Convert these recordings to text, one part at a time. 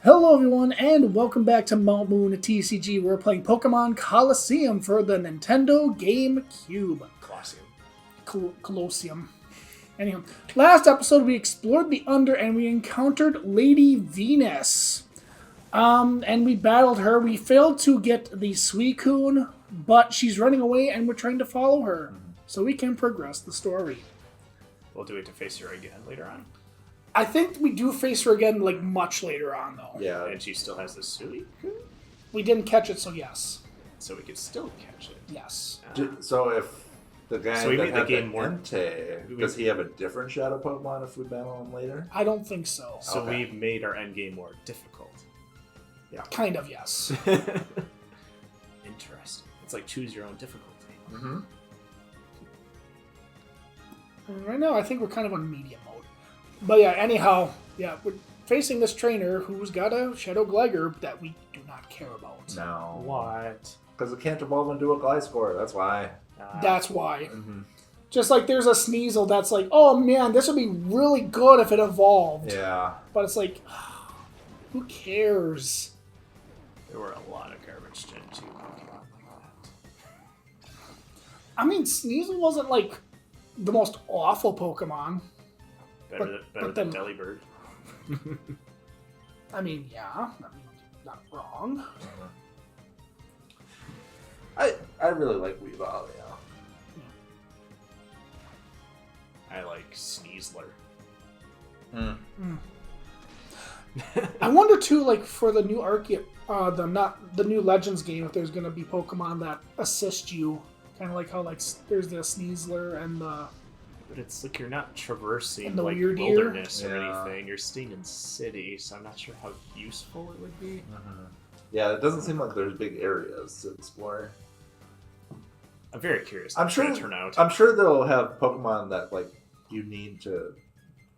Hello everyone, and welcome back to mountmoontcg. We're playing Pokemon Colosseum for the Nintendo GameCube. Colosseum. Anyhow, last episode we explored the Under and we encountered Lady Venus. And we battled her. We failed to get the Suicune, but she's running away and we're trying to follow her. So we can progress the story. We'll do it to face her again later on. I think we do face her again, like, much later on, though. Yeah. And she still has the Suicune? We didn't catch it, so yes. So we could still catch it. Yes. So if the guy So we that made the had game the more... Entei, does he have a different Shadow Pokemon if we battle him later? I don't think so. So Okay. we've made our endgame more difficult. Yeah. Kind of, yes. Interesting. It's like choose your own difficulty. Mm-hmm. Right now, I think we're kind of on medium mode. But yeah, anyhow, yeah, we're facing this trainer who's got a Shadow Gligar that we do not care about. No. What? Because it can't evolve into a Gliscor, that's why. That's why. Mm-hmm. Just like there's a Sneasel that's like, oh man, this would be really good if it evolved. Yeah. But it's like, who cares? There were a lot of garbage Gen 2 Pokemon like that. I mean, Sneasel wasn't like the most awful Pokemon. Better than Delibird. I mean, yeah. I mean, not wrong. I really like Weavile, I like Sneasler. I wonder too, like for the new the new Legends game, if there's gonna be Pokemon that assist you, kind of like how like there's the Sneasler and the. But it's like you're not traversing And the like weird wilderness ear? or Yeah. anything. You're staying in city, so I'm not sure how useful it would be. Yeah, it doesn't seem like there's big areas to explore. I'm very curious. I'm how sure. it's gonna turn out. I'm sure they'll have Pokemon that like you need to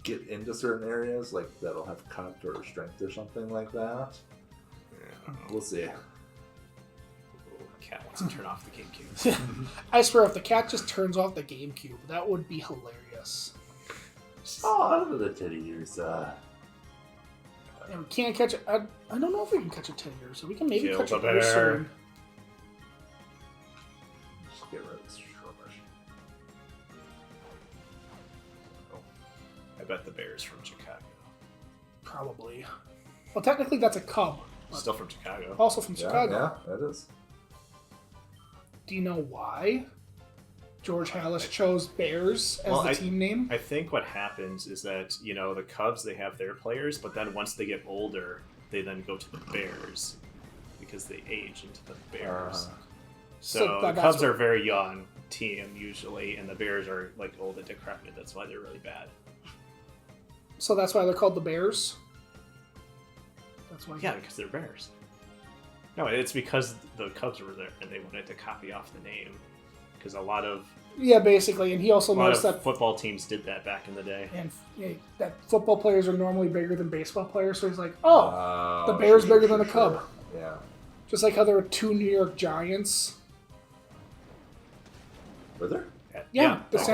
get into certain areas, like that'll have cut or strength or something like that. Yeah. We'll see. Cat wants to turn off the GameCube. I swear, if the cat just turns off the GameCube, that would be hilarious. Oh, out of the titty ears. And we can't catch it. I don't know if we can catch a Teddiursa, so we can maybe Kill catch the a bear. Ursaring. Just get rid of this rubbish. I bet the bear's from Chicago. Probably. Well, technically, that's a cub. Still from Chicago. Also from Chicago. Yeah, that is. Do you know why George Hallis chose Bears as the team name? I think what happens is that, you know, the Cubs, they have their players, but then once they get older, they then go to the Bears because they age into the Bears. So the Cubs are a very young team usually, and the Bears are like old and decrepit. That's why they're really bad. So that's why they're called the Bears? That's why. Yeah, because they're Bears. No, it's because the Cubs were there and they wanted to copy off the name. Because a lot of basically, and he also noticed that football teams did that back in the day. And that football players are normally bigger than baseball players, so he's like, oh, the Bear's bigger than a Cub. Yeah. Just like how there were 2 New York Giants. Were there? Yeah, the back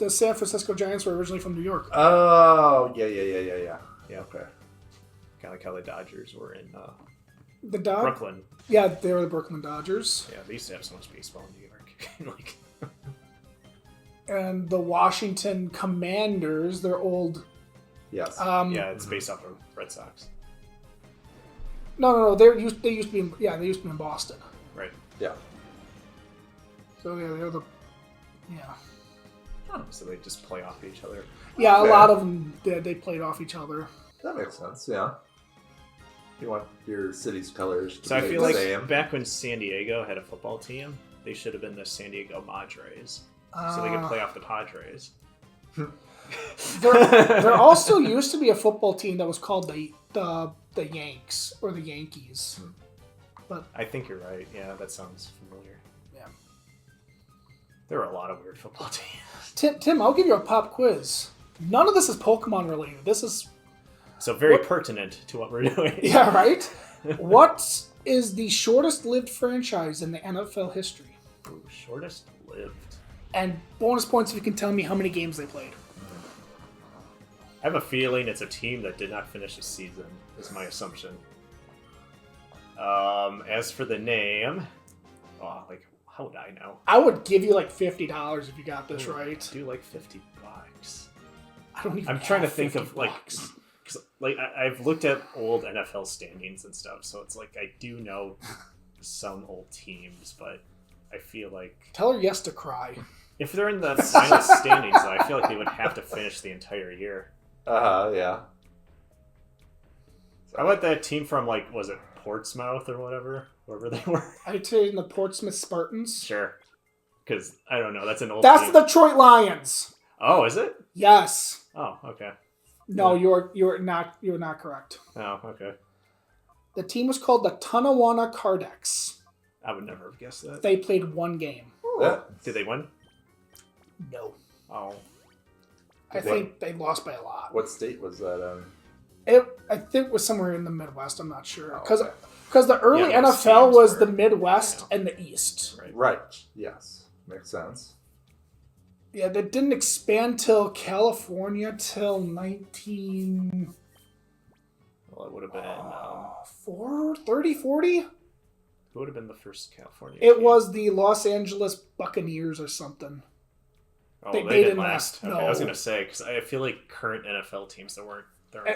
San Francisco Giants were originally from New York. Oh, yeah. Yeah. Okay. Kind of like how the Dodgers were in The Brooklyn. Yeah, they were the Brooklyn Dodgers. Yeah, they used to have so much baseball in New York. like, And the Washington Commanders, they're old. Yes. yeah, it's based off of Red Sox. No. They used to be in Boston. Right. Yeah. So yeah, they're the So they just play off each other. Yeah, Okay. a lot of them they played off each other. That makes sense, yeah. You want your city's colors to So I be feel the like same. back when San Diego had a football team, they should have been the San Diego Madres. So they could play off the Padres. There also used to be a football team that was called the Yanks or the Yankees. But I think you're right. Yeah, that sounds familiar. yeah. There were a lot of weird football teams. Tim, I'll give you a pop quiz. None of this is Pokemon related. This is So very pertinent to what we're doing. yeah, right? What is the shortest lived franchise in the NFL history? Ooh, shortest lived. And bonus points if you can tell me how many games they played. I have a feeling it's a team that did not finish the season, is my assumption. As for the name, how would I know? I would give you like $50 if you got this right. I do like $50. I don't even. I'm trying to think of $50. because I've looked at old NFL standings and stuff, so it's like I do know some old teams, but I feel like Tell her yes to cry. if they're in the final standings, though, I feel like they would have to finish the entire year. Yeah. How about that team from was it Portsmouth or wherever they were? I'd say in the Portsmouth Spartans. Sure, because I don't know. That's an old. That's team. the Detroit Lions. Oh, is it? Yes. Oh, okay. No, you're not correct. Oh, okay. The team was called the Tonawanda Cardex. I would never have guessed that. They played one game. Did they win? No. Oh. I think they lost by a lot. What state was that I think it was somewhere in the Midwest. I'm not sure. Oh, okay. Because the early NFL was the Midwest and the East. Right. Yes. Makes sense. Yeah, they didn't expand till California till 19... Well, it would have been... 30, 40? Who would have been the first California It team? was the Los Angeles Buccaneers or something. Oh, they didn't last. Okay, No. I was going to say, because I feel like current NFL teams, there aren't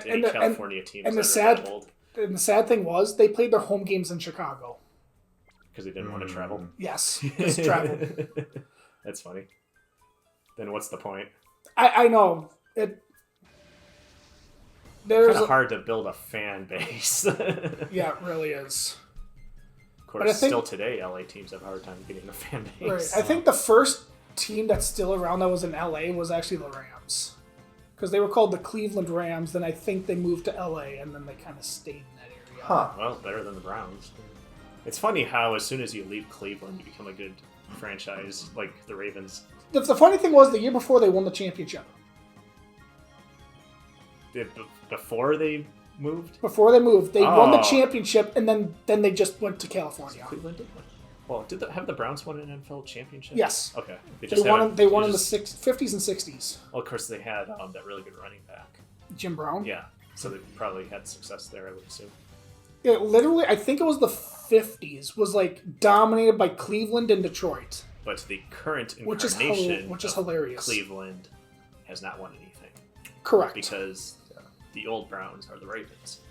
any And California teams and that the are that old. And the sad thing was, they played their home games in Chicago. Because they didn't want to travel. Yes, just travel. That's funny. Then what's the point? I know. There's kind of hard to build a fan base. Yeah, it really is. Of course, still today, LA teams have a hard time getting a fan base. Right. I think the first team that's still around that was in LA was actually the Rams. Because they were called the Cleveland Rams, then I think they moved to LA, and then they kind of stayed in that area. Huh. Well, better than the Browns. It's funny how as soon as you leave Cleveland, you become a good franchise, like the Ravens. The funny thing was, the year before they won the championship. Before they moved? Before they moved, they won the championship, and then they just went to California. Cleveland did win. Well, have the Browns won an NFL championship? Yes. Okay. They won in the 50s and 60s. Well, of course, they had that really good running back. Jim Brown? Yeah. So they probably had success there, I would assume. Yeah, literally, I think it was the 50s, was dominated by Cleveland and Detroit. But the current incarnation which is hilarious. Cleveland has not won anything. Correct. Because the old Browns are the Ravens.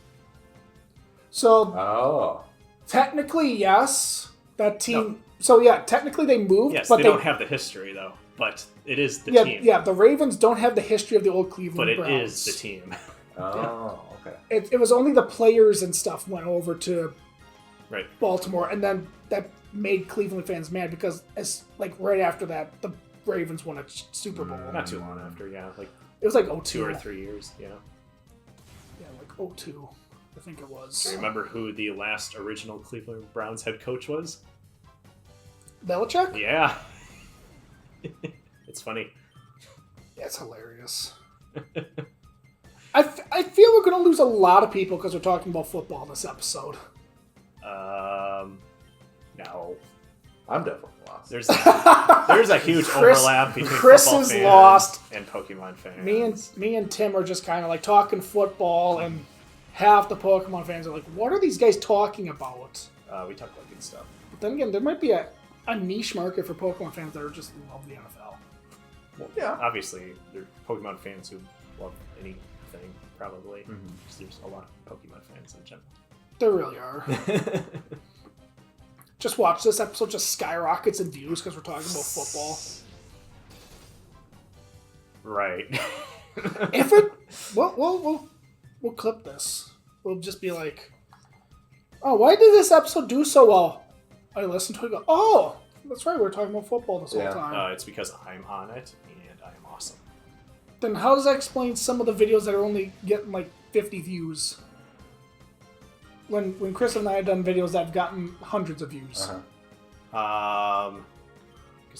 So, technically, yes, that team... No. So, yeah, technically they moved, yes, but they don't have the history, though. But it is the team. Yeah, the Ravens don't have the history of the old Cleveland Browns. But it is the team. Oh, okay. It was only the players and stuff went over to right. Baltimore, and then that made Cleveland fans mad because right after that, the Ravens won a Super Bowl. Not too long after, yeah. It was 02. 2 or 3 years, yeah. Yeah, 02, I think it was. Do you remember who the last original Cleveland Browns head coach was? Belichick? Yeah. It's funny. Yeah, it's hilarious. I feel we're going to lose a lot of people because we're talking about football this episode. No. I'm definitely lost. There's a huge overlap between football fans lost. And Pokemon fans. Me and Tim are just kind of talking football, and half the Pokemon fans are like, what are these guys talking about? We talk about good stuff. But then again, there might be a niche market for Pokemon fans that are just love the NFL. Well, yeah. Obviously, there are Pokemon fans who love anything, probably. Because there's a lot of Pokemon fans in general. There really are. Just watch this episode just skyrockets in views because we're talking about football. Right. If it, we'll clip this. We'll just be like, oh, why did this episode do so well? I listened to it and go, oh, that's right, we were talking about football this whole time. It's because I'm on it and I am awesome. Then how does that explain some of the videos that are only getting 50 views? When Chris and I have done videos that have gotten hundreds of views. Because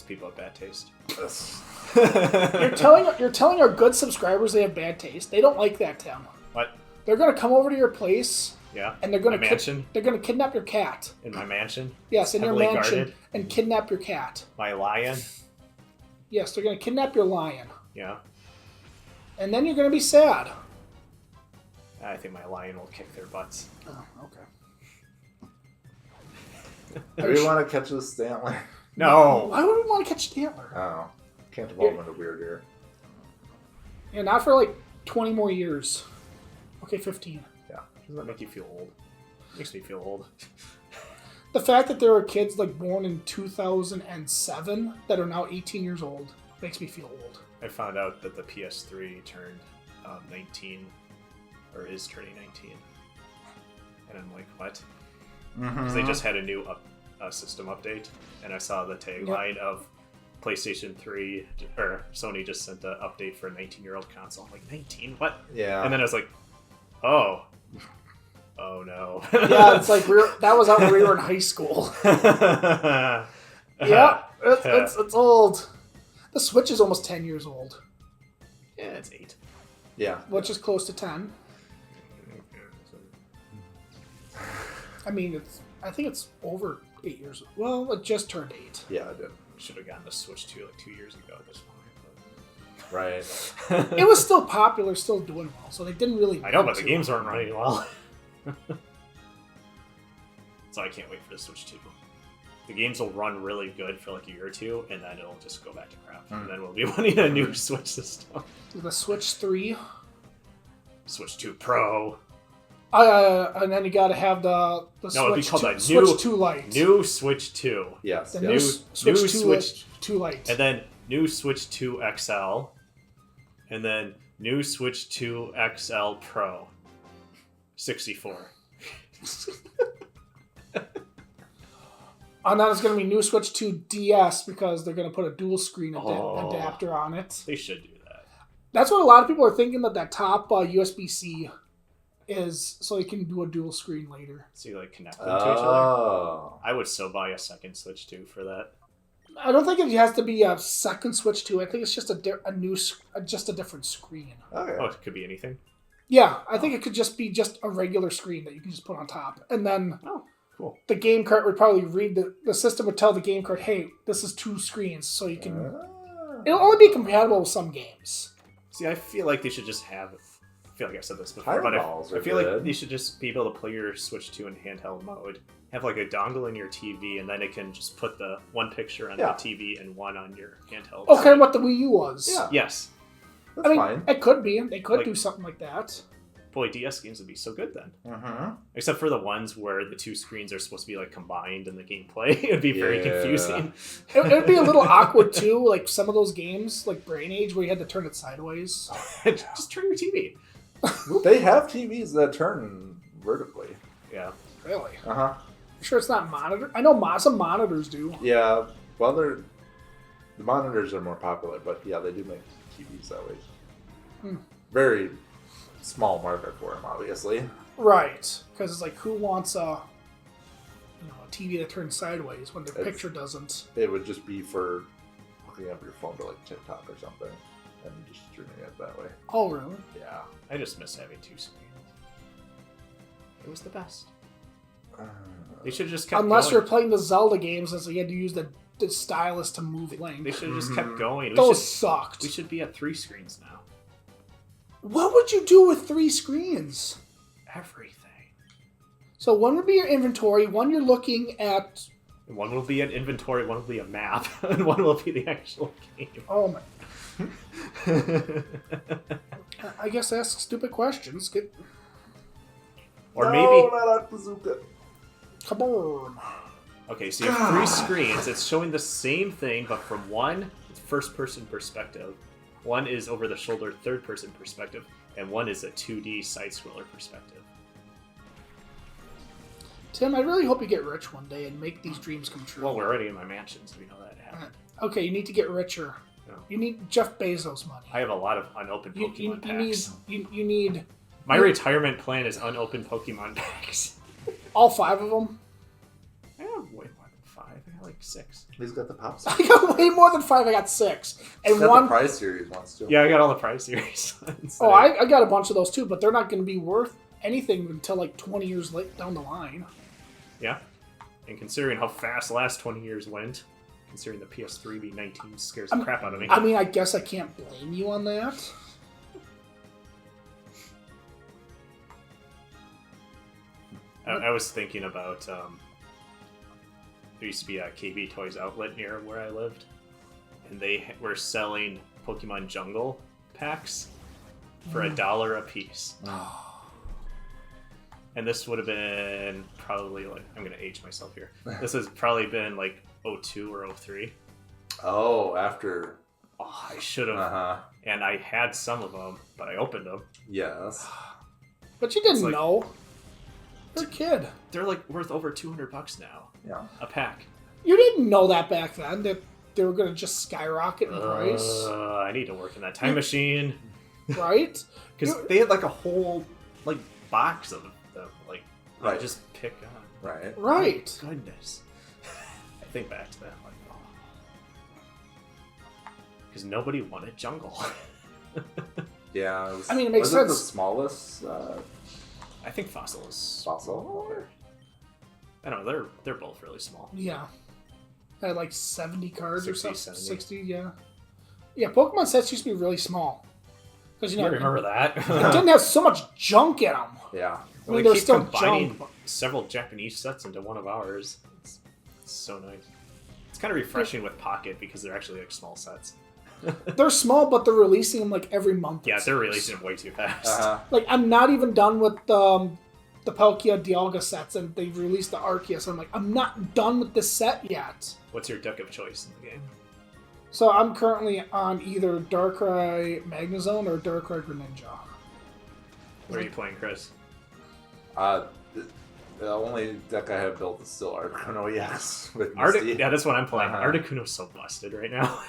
people have bad taste. You're telling our good subscribers they have bad taste. They don't like that, Tim. What? They're gonna come over to your place. Yeah. And they're gonna mansion. They're gonna kidnap your cat. In my mansion. Yes, in your mansion, guarded. and kidnap your cat. My lion. Yes, they're gonna kidnap your lion. Yeah. And then you're going to be sad. I think my lion will kick their butts. Oh, okay. Do we want to catch this Stantler? No! Why would we want to catch Stantler? Oh. Can't evolve into weird here. Yeah, not for like 20 more years. Okay, 15. Yeah. Doesn't that make you feel old? Makes me feel old. The fact that there are kids like born in 2007 that are now 18 years old makes me feel old. I found out that the PS3 turned 19, or is turning 19. And I'm like, what? Because they just had a new system update, and I saw the tagline of PlayStation 3, or Sony just sent an update for a 19-year-old console. I'm like, 19? What? Yeah. And then I was like, oh no. Yeah, it's like that was out when we were in high school. Yeah, it's old. The Switch is almost 10 years old. Yeah, it's 8. Yeah. Which is close to 10. I mean, I think it's over 8 years. Well, it just turned 8. Yeah, I did. Should have gotten the Switch 2 like 2 years ago at this point. Right. It was still popular, still doing well, so they didn't really... I know, but the games weren't running well. So I can't wait for the Switch 2. The games will run really good for like a year or two, and then it'll just go back to crap. And then we'll be wanting a new Switch system. The Switch 3. Switch 2 Pro. And then you gotta have the No, Switch, it'd be called Switch 2 Lite. New Switch 2. Yes. The Yeah. new Switch 2 Lite. And then new Switch 2 XL. And then new Switch 2 XL Pro. 64. And then it's going to be new Switch 2 DS because they're going to put a dual screen adapter on it. They should do that. That's what a lot of people are thinking, that top USB-C is so you can do a dual screen later. So you like connect them to each other. I would so buy a second Switch 2 for that. I don't think it has to be a second Switch 2. I think it's just a different screen. Okay. Oh, it could be anything. Yeah, I think it could just be just a regular screen that you can just put on top. And then Cool. the game cart would probably read the system would tell the game cart, hey, this is 2 screens, so you can... It'll only be compatible with some games. See, I feel like they should just have... I feel like I've said this before, Fireballs but I feel good. like they should just be able to play your Switch 2 in handheld mode. Have like a dongle in your TV, and then it can just put the one picture on the TV and one on your handheld. Okay, what the Wii U was. Yeah. Yes. That's fine. It could be. They could do something like that. Boy, DS games would be so good then. Mm-hmm. Except for the ones where the 2 screens are supposed to be like combined in the gameplay. It would be very confusing. It would be a little awkward too, like some of those games, like Brain Age, where you had to turn it sideways. Just turn your TV. They have TVs that turn vertically. Yeah. Really? Uh-huh. I'm sure it's not monitor. I know some monitors do. Yeah. Well, the monitors are more popular, but yeah, they do make TVs that way. Very small market for them, obviously. Right, because it's like, who wants a TV that turns sideways when the picture doesn't? It would just be for hooking up your phone to like TikTok or something, and just streaming it that way. Oh, really? Yeah. I just miss having 2 screens. It was the best. They should have just kept Unless going. you're playing the Zelda games, and so you had to use the stylus to move Link. They should have just kept going. Those sucked. We should be at 3 screens now. What would you do with 3 screens? Everything. So one would be your inventory, one you're looking at... One will be an inventory, one will be a map, and one will be the actual game. Oh my... I guess ask stupid questions. Or no, maybe... not Bazooka. Come on. Okay, so you have 3 screens. It's showing the same thing, but from one, it's first-person perspective. One is over-the-shoulder third-person perspective, and one is a 2D side-scroller perspective. Tim, I really hope you get rich one day and make these dreams come true. Well, we're already in my mansion, so we know that happened. Okay, you need to get richer. No. You need Jeff Bezos money. I have a lot of unopened Pokemon packs. You need... My retirement plan is unopened Pokemon packs. All 5 of them? I have way more than 5. I got like 6. He's got the pops. I got way more than 5. I got 6. And He's got one... the Prize Series ones too. Yeah, I got all the Prize Series ones. Oh, I got a bunch of those too, but they're not going to be worth anything until like 20 years down the line. Yeah. And considering how fast the last 20 years went, considering the PS3 V19 scares the crap out of me. I mean, I guess I can't blame you on that. I was thinking about there used to be a KB Toys outlet near where I lived, and they were selling Pokemon Jungle packs for $1 a piece. And this would have been probably like, I'm gonna age myself here. This has probably been like 02 or 03. Oh, after. Oh, I should have. And I had some of them, but I opened them. Yes. But you didn't know. You're a kid. They're like worth over $200 now. Yeah. A pack. You didn't know that back then, that they were going to just skyrocket in price. I need to work in that time machine. Right? Because they had like a whole like box of them. Like, right. Just pick on. Right. Right. Oh, goodness. I think back to that. Like, oh. Because nobody wanted Jungle. Yeah. I mean, it makes sense. sense. The smallest I think Fossil is. fossil? Okay. I don't know. They're both really small. Yeah. I had like 70 cards 60, or something. 70. 60, yeah. Yeah, Pokemon sets used to be really small. Because, you know, I remember that. it didn't have so much junk in them. Yeah. I mean, they there's keep still combining junk. several Japanese sets into one of ours. It's so nice. It's kind of refreshing with Pocket because they're actually like small sets. They're small, but they're releasing them like every month. Yeah, they're releasing them way too fast. Like, I'm not even done with the Palkia Dialga sets, and they've released the Arceus. I'm like, I'm not done with this set yet. What's your deck of choice in the game? So I'm currently on either Darkrai Magnezone or Darkrai Greninja. What are you playing, Chris? The only deck I have built is still Articuno EX with Artic- yeah, that's what I'm playing. Uh-huh. Articuno's so busted right now.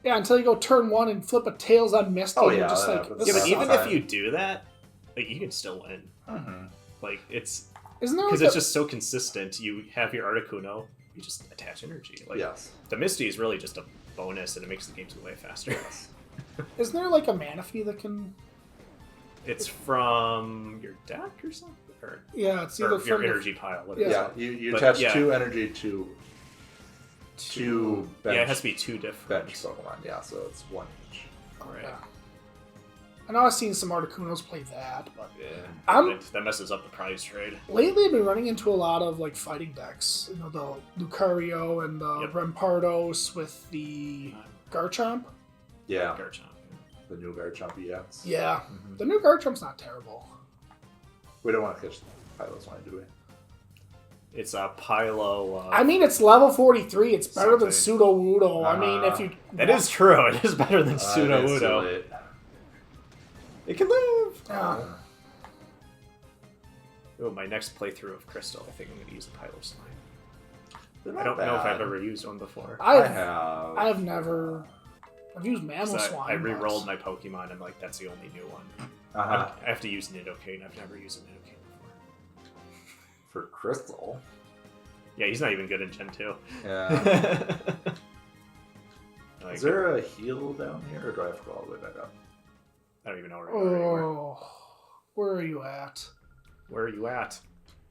Yeah, until you go turn 1 and flip a Tails on Misty. Oh, and you're yeah, just that like, happens. this Yeah, but sucks. even if you do that, like you can still win. Mm-hmm. Like it's Isn't there because like it's just so consistent. You have your Articuno, you just attach energy. Like Yes. the Misty is really just a bonus, and it makes the games go way faster. Isn't there like a Manaphy that can... It's from your deck or something, or, Yeah, it's or either your from... energy pile. What Yeah. is Yeah, it? you But, attach yeah. 2 energy to two bench, Yeah, it has to be 2 different. bench Pokemon. Yeah, so it's 1 each. Right. Yeah. I know I've seen some Articunos play that, but Yeah. That messes up the prize trade. lately I've been running into a lot of like fighting decks. You know, the Lucario and the Yep. Rampardos with the Garchomp. Yeah, Garchomp. the new Garchomp EX. Yeah, Mhm. the new Garchomp's not terrible. We don't want to catch Pylos line, do we? It's a Pylo. I mean, it's level 43. It's better than Something. Pseudo Wudo. I mean, if you... That is true. It is better than Pseudo It's too Udo. late. It can live. Yeah. Oh, my next playthrough of Crystal, I think I'm going to use a Pylo slime. They're I not don't know if bad. I've ever used one before. I've never... I've used Mammal So Swine. I re-rolled my Pokemon, and like that's the only new one. Uh-huh. I have to use Nidoking. I've never used a Nidoking before. For Crystal. Yeah, he's not even good in Gen 2. Yeah. Like, Is there a heal down here, or do I have to go all the way back up? I don't even know where we are anymore. Oh, where are you at? Where are you at?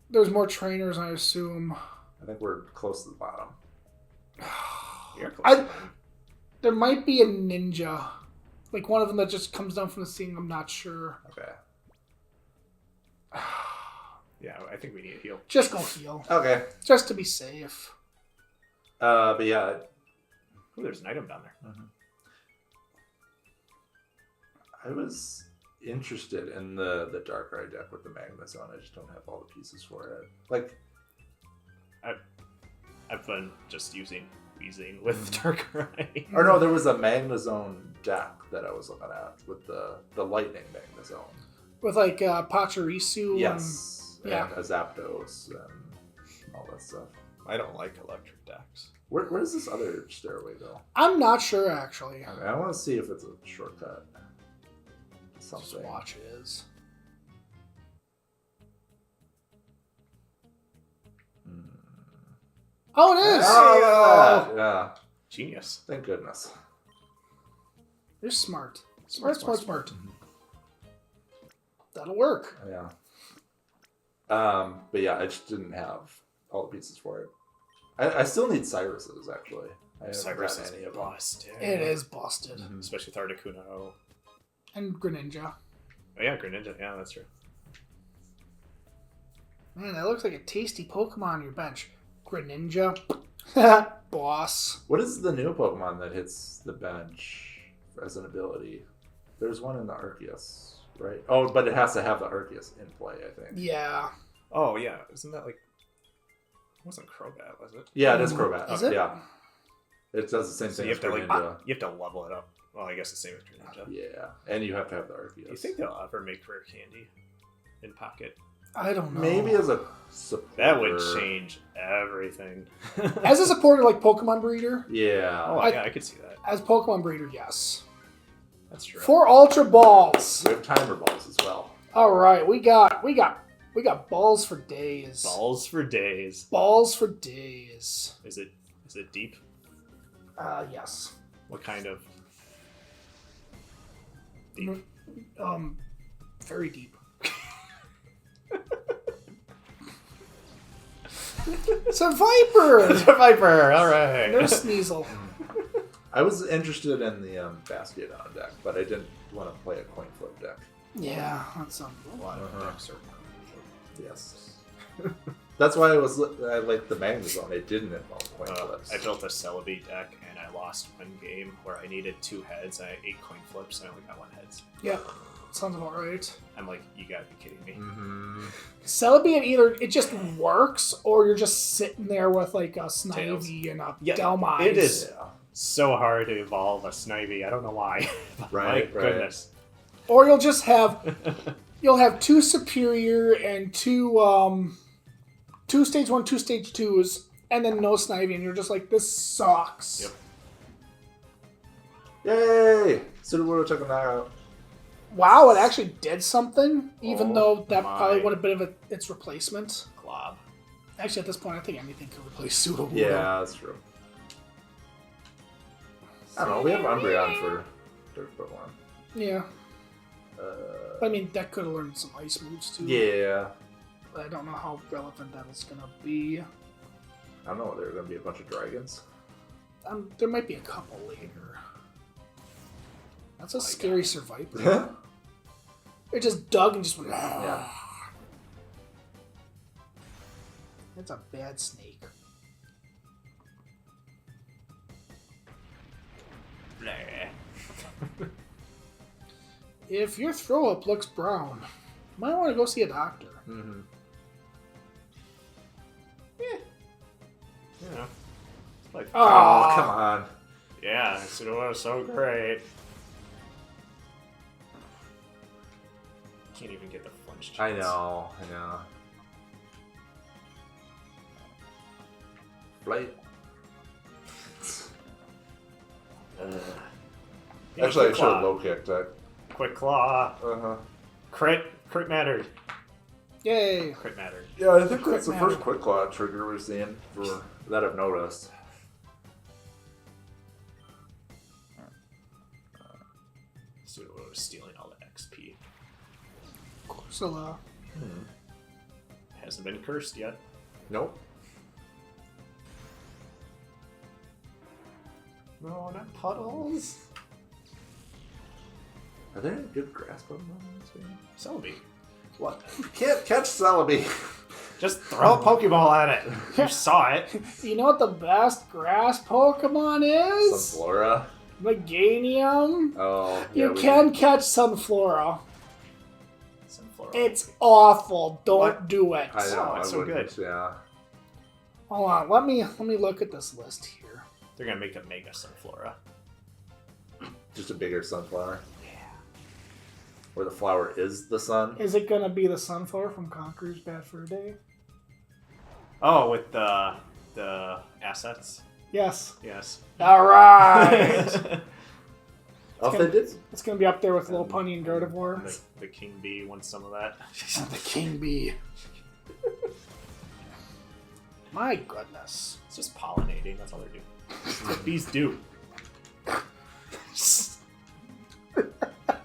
There's more trainers, I assume. I think we're close to the bottom. You're close. to mine. There might be a ninja. Like one of them that just comes down from the ceiling, I'm not sure. Okay. Yeah, I think we need a heal. Just go heal. Okay. Just to be safe. But yeah. Ooh, there's an item down there. I was interested in the Darkrai deck with the Magnezone. I just don't have all the pieces for it. Like, I've been just using Weezing with Darkrai. or no, there was a Magnezone deck that I was looking at with the Lightning Magnezone. With like Pachirisu. Yes. And, yeah. And a Zapdos and all that stuff. I don't like electric decks. Where does this other stairway go? I'm not sure, actually. I want to see if it's a shortcut. Just Something. watch it is. Oh, it is! Oh, yeah. Genius. Thank goodness. You're smart. Smart. Mhm. That'll work. Yeah. But yeah, I just didn't have all the pieces for it. I still need Cyruses, actually. I haven't Cyrus gotten is any of them. busted. It is busted. Mhm. Especially with Articuno. And Greninja. Oh yeah, Greninja. Yeah, that's true. Man, that looks like a tasty Pokemon on your bench. Greninja. Boss. What is the new Pokemon that hits the bench as an ability? There's one in the Arceus, right? Oh, but it has to have the Arceus in play, I think. Yeah. Oh, yeah. Isn't that like... It wasn't Crobat, was it? Yeah, it is Crobat. Is it? Yeah. It does the same thing as Greninja. You have to level it up. Well, I guess the same as Greninja. Yeah, and you have to have the Arceus. Do you think they'll ever make rare candy in Pocket? I don't know. Maybe as a supporter. That would change everything. As a supporter, like Pokemon Breeder. Yeah. Oh, yeah, I could see that. As Pokemon Breeder, yes. That's true. 4 Ultra Balls. We have timer balls as well. All right, we got balls for days. Balls for days. Balls for days. Is it deep? Yes. What kind of deep? Very deep. It's a Viper. It's a Viper. All right. No Sneasel. I was interested in the basket on deck, but I didn't want to play a coin flip deck. Yeah, that's A lot of decks are. Yes. That's why I liked the Magnezone. It didn't involve coin flips. I built a Celebi deck and I lost one game where I needed 2 heads. I had 8 coin flips and I only got 1 heads. Yeah, sounds about right. I'm like, you gotta be kidding me. Mm-hmm. Celebi, it just works, or you're just sitting there with like a Snivy and a Delmise. It is so hard to evolve a Snivy. I don't know why. Right, My goodness. Or you'll just have 2 superior and 2 stage 1, 2 stage 2s, and then no Snivy, and you're just like, this sucks. Yep. Yay! Sudowoodo took him out. Wow, it actually did something, even though that my. probably would have been its replacement. Glob. Actually, at this point, I think anything could replace Sudowoodo. Yeah, that's true. I don't know. We have Umbreon for Dirt Pokemon. Yeah. I mean, that could have learned some ice moves, too. Yeah. But I don't know how relevant that is going to be. I don't know. There are going to be a bunch of dragons. There might be a couple later. That's a scary Survivor. It just dug and just went... Yeah. That's a bad snake. If your throw up looks brown, you might want to go see a doctor. Mm-hmm. Yeah. Like, Oh, come on. yeah, Sudowoodo was so great. Can't even get the flinch chance. I know. Flight. Actually, I should have low kicked that. Quick claw. Uh-huh. Crit mattered. Yay! Crit mattered. Yeah, I think Quick that's the matter. first Quick Claw trigger we're seeing for that I've noticed. Sudowoodo was stealing all the XP. Corsola. Hasn't been cursed yet. Nope. No, not puddles. Are there any good grass Pokemon in this game? Celebi. What? You can't catch Celebi. Just throw a Pokeball at it. You saw it. You know what the best grass Pokemon is? Sunflora. Meganium. Oh, You can catch Sunflora. Sunflora. It's awful. Don't What? do it. I know. Oh, it's I so wouldn't, good. Yeah. Hold on. Let me look at this list here. They're gonna make a Mega Sunflora. Just a bigger sunflower. Where the flower is the sun. Is it gonna be the Sunflower from Conqueror's Bad Fur Day? Oh, with the assets. Yes. Yes. All right. Oh, they did. It's gonna be up there with Little Punny and Gardevoir. The King Bee wants some of that. The King Bee. My goodness. It's just pollinating. That's all they do. That's what bees do.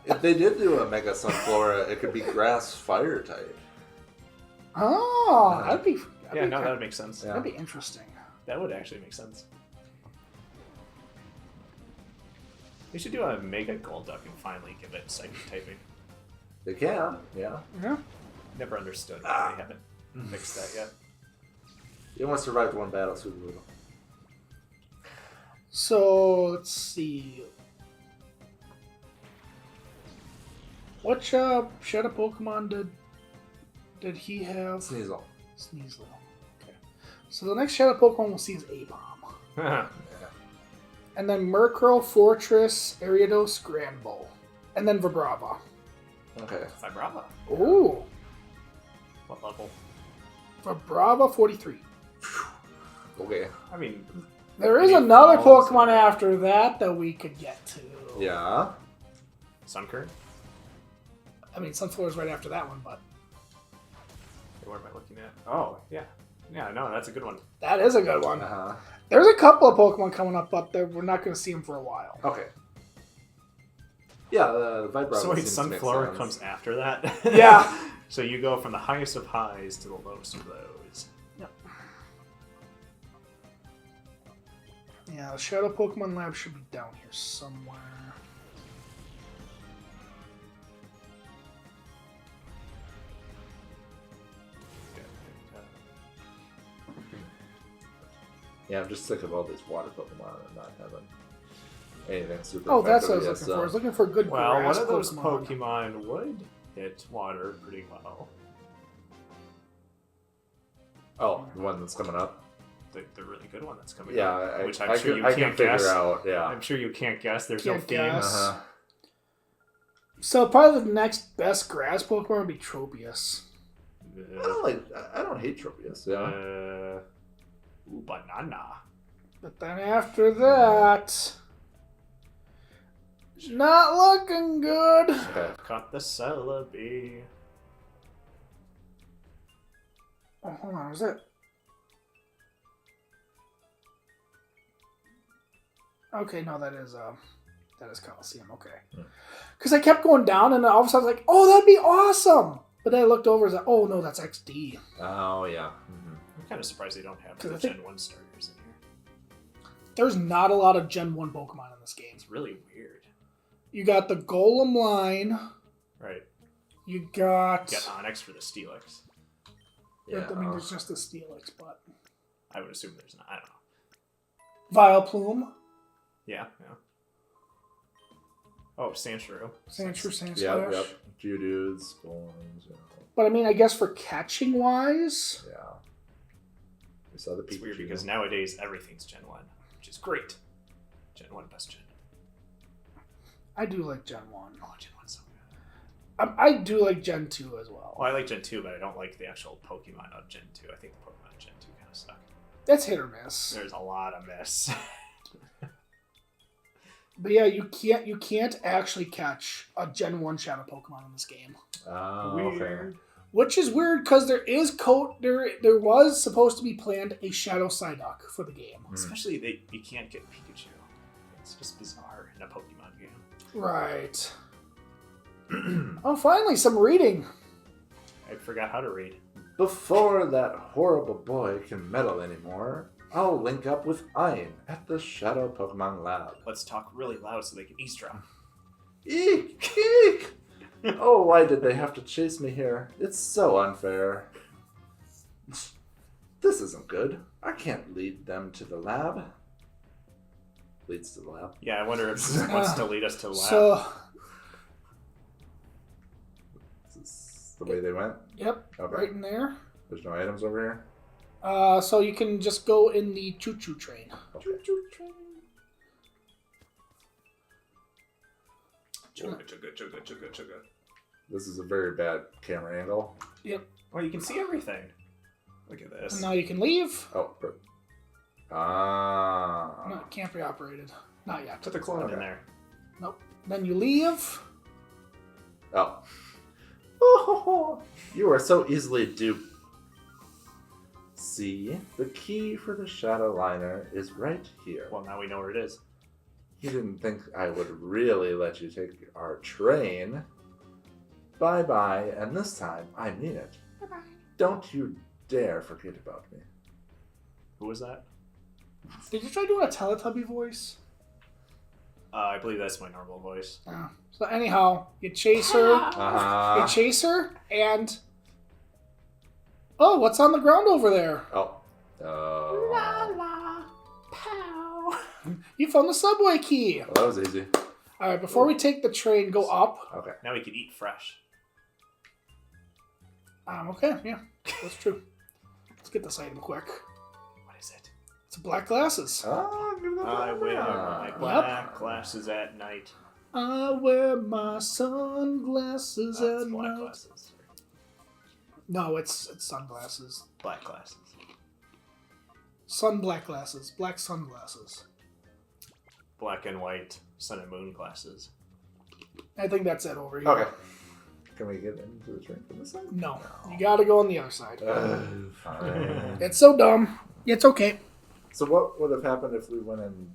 If they did do a Mega Sunflora, it could be grass fire type. Oh, that'd be That would make sense. Yeah. that'd be interesting. That would actually make sense. They should do a Mega Golduck and finally give it Psychic typing. They can, yeah. Yeah. Never understood why they haven't. fixed that yet. You only survived one battle, Subaru. So let's see. What shadow Pokemon did he have? Sneasel. Sneasel. Okay. So the next shadow Pokemon we'll see is Apom. Yeah. And then Murkrow, Fortress, Ariados, Granbull. And then Vibrava. Okay. Vibrava. Ooh. What level? Vibrava 43. Okay. I mean, There is Any another falls? Pokemon after that we could get to. Yeah. Sunkern? I mean, Sunflower is right after that one, but What am I looking at? Oh, yeah. Yeah, no, that's a good one. that is a good one. Uh-huh. There's a couple of Pokemon coming up, but we're not going to see them for a while. Okay. Yeah, the Vibrava So wait, seems to make Sunflower sense. comes after that? Yeah. So you go from the highest of highs to the lowest of lows. Yep. Yeah, the Shadow Pokemon Lab should be down here somewhere. Yeah, I'm just sick of all these water Pokemon and not having anything super Oh, that's what I effective was yet, looking for. I was looking for good Well, grass one of those Pokemon. Pokemon would hit water pretty well. Oh, the one that's coming up? The really good one that's coming Yeah, up. I, Which I, I'm sure can, you I can't can guess. figure out, yeah. I'm sure you can't guess. There's Can't no theme. guess. Uh-huh. So probably the next best grass Pokemon would be Tropius. I don't hate Tropius, yeah. Ooh, banana. But then after that, it's not looking good. Okay. Caught the Celebi. Oh, hold on, was it? Okay, no, that is Colosseum. Okay, because I kept going down, and then all of a sudden I was like, "Oh, that'd be awesome!" But then I looked over, and was like, "Oh no, that's XD." Oh, yeah. Mm-hmm. I'm kind of surprised they don't have 'Cause the I think- Gen 1 starters in here. There's not a lot of Gen 1 Pokemon in this game. It's really weird. You got the Golem line. Right. You got. You got Onyx for the Steelix. Yeah. I mean, there's just a Steelix, but I would assume there's not. I don't know. Vileplume, Yeah, yeah. Oh, Sandshrew. Sandshrew, Sandslash. Yep. Geodudes, Spawns, But I mean, I guess for catching wise, yeah. We saw the It's Pikachu. weird because nowadays everything's Gen 1, which is great. Gen 1, best Gen. I do like Gen 1. Oh, Gen 1's so good. I do like Gen 2 as well. Well, I like Gen 2, but I don't like the actual Pokemon of Gen 2. I think the Pokemon of Gen 2 kind of suck. That's hit or miss. There's a lot of miss. But yeah, you can't actually catch a Gen 1 Shadow Pokemon in this game. Oh, Weird. okay. Which is weird because there was supposed to be planned a Shadow Psyduck for the game. Especially you can't get Pikachu. It's just bizarre in a Pokemon game. Right. Oh, finally, some reading. I forgot how to read. Before that horrible boy can meddle anymore, I'll link up with Ein at the Shadow Pokemon Lab. Let's talk really loud so they can eavesdrop. Eek! Eek! Oh, why did they have to chase me here? It's so unfair. This isn't good. I can't lead them to the lab. Leads to the lab. Yeah, I wonder if this wants to lead us to the lab. So, Is this the way they went? yep, Okay. right in there. There's no items over here? So you can just go in the choo-choo train. Okay. Chugga, chugga, chugga, chugga, chugga. This is a very bad camera angle. Yep. Well, you can see everything. Look at And this. now you can leave. Oh, No, it can't be operated. Not yet. Put the clone in Okay. there. Nope. Then you leave. Oh. Oh, you are so easily duped. See, the key for the shadow liner is right here. Well, now we know where it is. You didn't think I would really let you take our train. Bye-bye, and this time, I mean it. Bye-bye. Don't you dare forget about me. Who was that? Did you try doing a Teletubby voice? I believe that's my normal voice. So anyhow, you chase her. Uh-huh. You chase her, and Oh, what's on the ground over there? Oh. La la, pow. You found the subway key. Well, that was easy. All right, before we take the train, go up. Okay. Now we can eat fresh. Okay, yeah, that's true. Let's get this item quick. What is it? It's black glasses. Oh, give that I back. wear my black glasses at night. I wear my sunglasses It's at black night. glasses. No, it's sunglasses. Black glasses. Black glasses. Black sunglasses. Black and white sun and moon glasses. I think that's it over here. Okay. Can we get into the train from this side? No, you gotta go on the other side. Fine. It's so dumb. It's okay. So what would have happened if we went in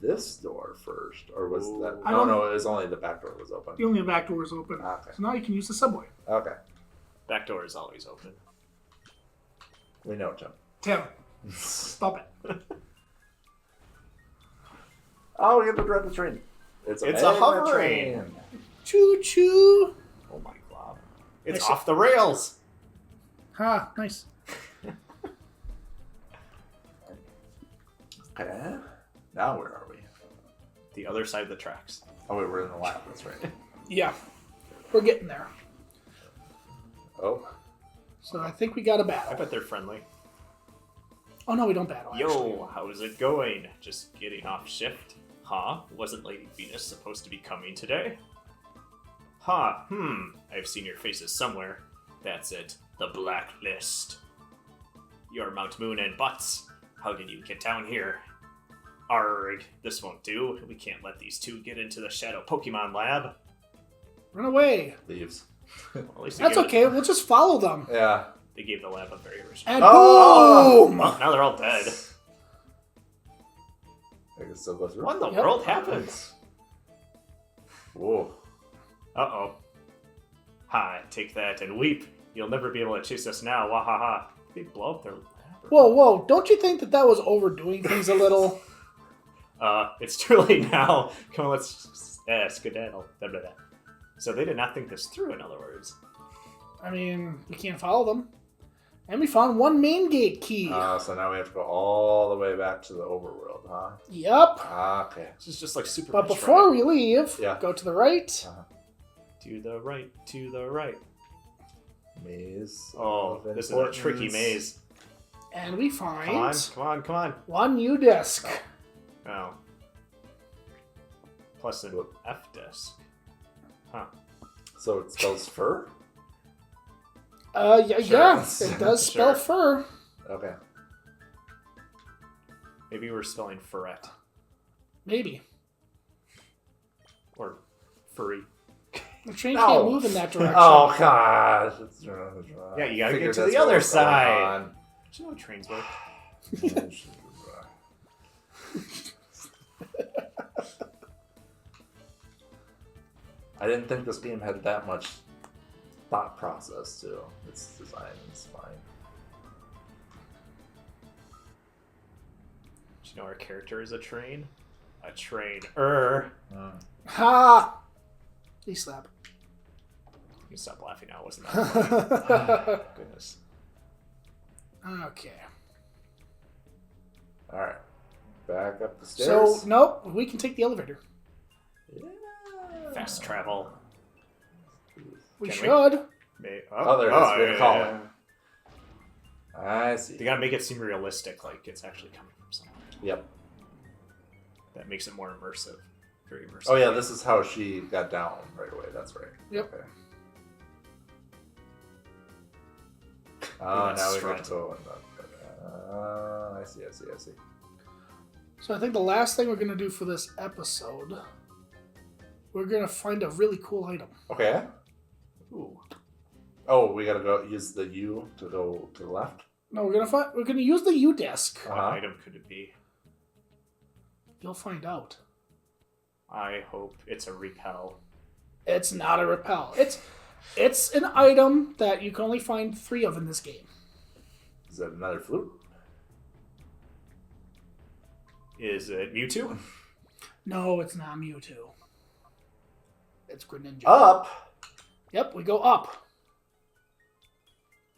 this door first? Or was that... I No, don't- no, it was only the back door was open. The only back door is open. Okay. So now you can use the subway. Okay. Back door is always open. We know, Jim. Tim, stop it. Oh, we have to drive the train. It's a magnet hovering. Choo choo. Oh my god. It's Nice. off the rails! Ha, nice. Okay. Now where are we? The other side of the tracks. Oh, wait, we're in the lab. That's right. Yeah, we're getting there. Oh. So I think we got a I battle. bet they're friendly. Oh no, we don't battle. Actually. Yo, how's it going? Just getting off shift? Huh? Wasn't Lady Venus supposed to be coming today? Huh, I've seen your faces somewhere. That's it. The blacklist. You're Mount Moon and Butts. How did you get down here? Arg, this won't do. We can't let these two get into the Shadow Pokemon Lab. Run away. Leaves. Well, at least they That's gave it- okay. We'll just follow them. Yeah. They gave the lab a very rich. And Oh! boom! Oh, now they're all dead. I can still go through. What in the Yep. world happened? Whoa. Uh-oh. Ha, take that and weep. You'll never be able to chase us now. Wahaha. They blow up their lab. Whoa, whoa! Don't you think that was overdoing things a little? It's too late now. Come on, let's skedaddle. Blah, blah, blah. So they did not think this through, in other words. I mean, we can't follow them. And we found one main gate key. So now we have to go all the way back to the overworld, huh? Yep. Okay. This is just like Super But Metroid. before we leave, Yeah. go to the right. To the right, to the right. Maze. Oh, of this is a tricky importance. maze. And we Come on, find come on, come on. one U disc. Oh. Plus an Whoop. F disc. Huh. So it spells fur? Yeah, Sure. yeah, it does spell Sure. fur. Okay. Maybe we're spelling ferret. Maybe. Or furry. The train No. can't move in that direction. Oh, gosh. Yeah, you gotta Figured get to that's the what other was going side. on. Do you know how trains work? I didn't think this game had that much thought process to its design. It's fine. Do you know our character is a train? A trainer. Ha! He slap. You can stop laughing now, wasn't that funny? Goodness. Okay. Alright. Back up the stairs. So, nope, we can take the elevator. Yeah. Fast travel. We Can we? should. Oh, there it is. We have to call yeah. it. I see. They gotta make it seem realistic, like it's actually coming from somewhere. Yep. That makes it more immersive. Very immersive. Oh, yeah, this is how she got down right away. That's right. Yep. Okay. Oh, that's now we strut. have to go. I see. So I think the last thing we're going to do for this episode, we're going to find a really cool item. Okay. Ooh. Oh, we gotta go use the U to go to the left. No, we're going to use the U disc. What Uh-huh. item could it be? You'll find out. I hope it's a repel. It's not a repel. It's an item that you can only find 3 of in this game. Is that another flute? Is it Mewtwo? No, it's not Mewtwo. It's Greninja. Up. Yep, we go up.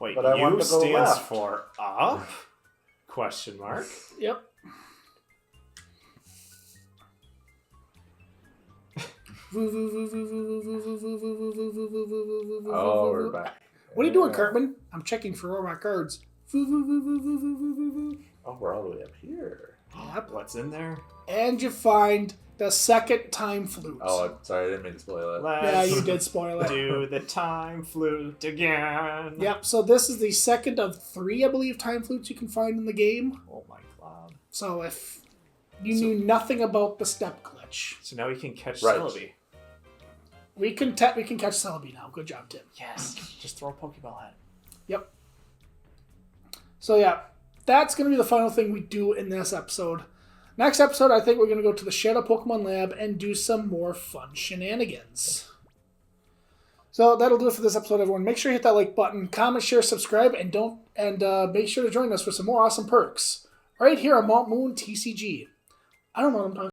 Wait, But I wanted U to go stands left. for up? Question mark. Yep. Oh, we're back. What are you doing, Yeah. Cartman? I'm checking for all my cards. Oh, we're all the way up here. Yep. What's in there? And you find the second time flute. Oh, I'm sorry, I didn't mean to spoil it. Yeah, Let's you did spoil it. do the time flute again. Yep, so this is the second of 3, I believe, time flutes you can find in the game. Oh my god. So if you knew nothing about the step glitch, So now we can catch Right. Celebi. we can catch Celebi now. Good job, Tim. Yes. Just throw a Pokeball at it. Yep. So yeah, that's going to be the final thing we do in this episode. Next episode, I think we're going to go to the Shadow Pokemon Lab and do some more fun shenanigans. So that'll do it for this episode, everyone. Make sure you hit that like button, comment, share, subscribe, and make sure to join us for some more awesome perks right here on Mount Moon TCG. I don't know what I'm talking.